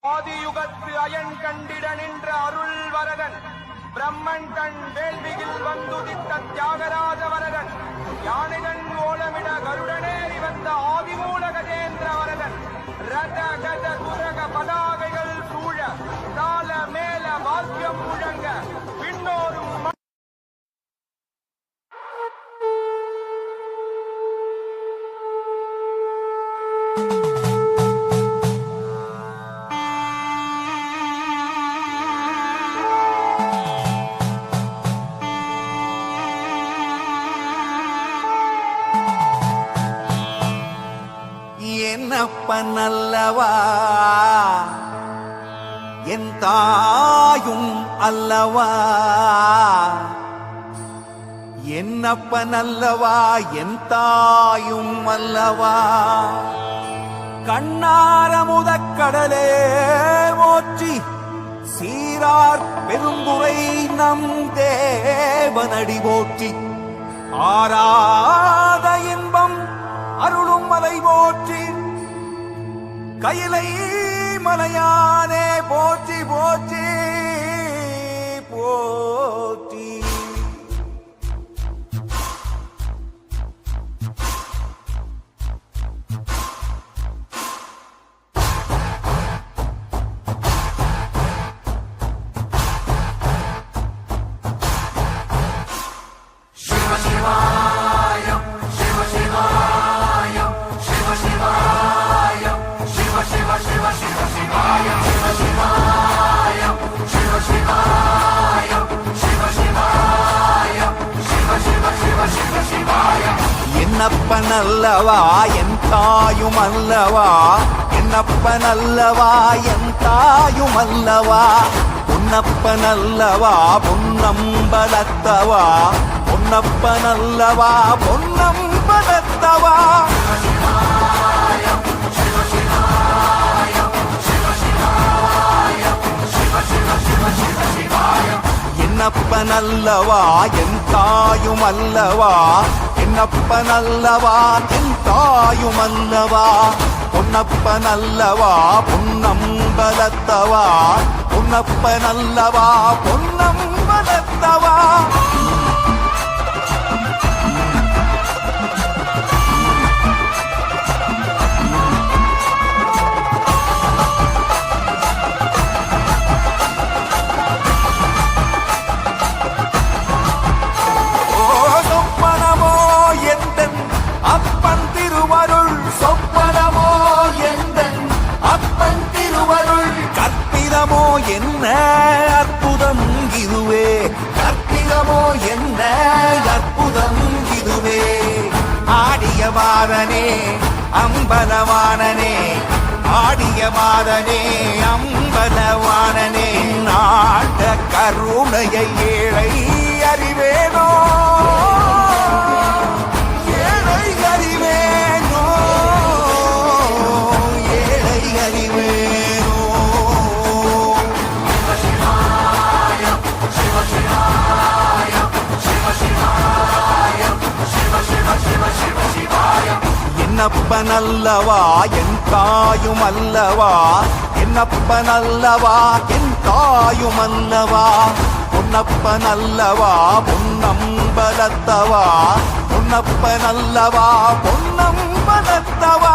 ஆதியுகத்து iron கண்டிட நின்ற அருள் வரதன் பிரம்மன் தன் வேள்வியில் வந்துதித்த தியாகராஜ வரதன் யானைகன் ஓலமிட கருடனேறி வந்த ஆதிமூல கஜேந்திர வரதன் ரத கஜ துரக பதாகைகள் சூழ தாள மேல வாக்கியம் முழங்க பின்னோரும் என்னப்பனல்லவா என் தாயும் அல்லவா என்னப்பனல்லவா என் தாயும் அல்லவா கண்ணாரமுதக்கடலே மோற்றி சீரார் பெரும்புரை நம் தேவனடி போற்றி ஆராத இன்பம் அருளும் மலை போற்றி கையிலை மலையானே போற்றி போற்றி போற்றி சிவ சிவாய சிவ சிவாய சிவ சிவாய சிவ சிவ சிவ சிவ சிவாய சிவ சிவாய சிவ சிவாய சிவ சிவாய சிவ சிவ சிவ சிவ சிவாய என்னப்பனல்லவா என் தாயும் அல்லவா என்னப்பனல்லவா என் தாயும் அல்லவா பொன்னப்பனல்லவா பொன்னம்பலத்தவா பொன்னப்பனல்லவா பொன்னம்பலத்தவா என்னப்பனல்லவா என் தாயும் அல்லவா என்னப்பனல்லவா என் தாயும் அல்லவா பொன்னப்பனல்லவா பொன்னம்பலத்தவா பொன்னப்பனல்லவா பொன்னம்பலத்தவா அப்பன் திருவருள் சொப்பனமோ எந்தன் அப்பன் திருவருள் கற்பிதமோ என்ன அற்புதம் இதுவே கற்பிதமோ என்ன அற்புதம் இதுவே ஆடிய மாதனே அம்பலவானனே ஆடிய மாதனே அம்பலவானனே நாட கருணையை ஏழை அறிவேனோ என்னப்பனல்லவா என் தாயும் அல்லவா என்னப்பனல்லவா என் தாயும் அல்லவா பொன்னப்பனல்லவா பொன்னம்பலத்தவா பொன்னப்பனல்லவா பொன்னம்பலத்தவா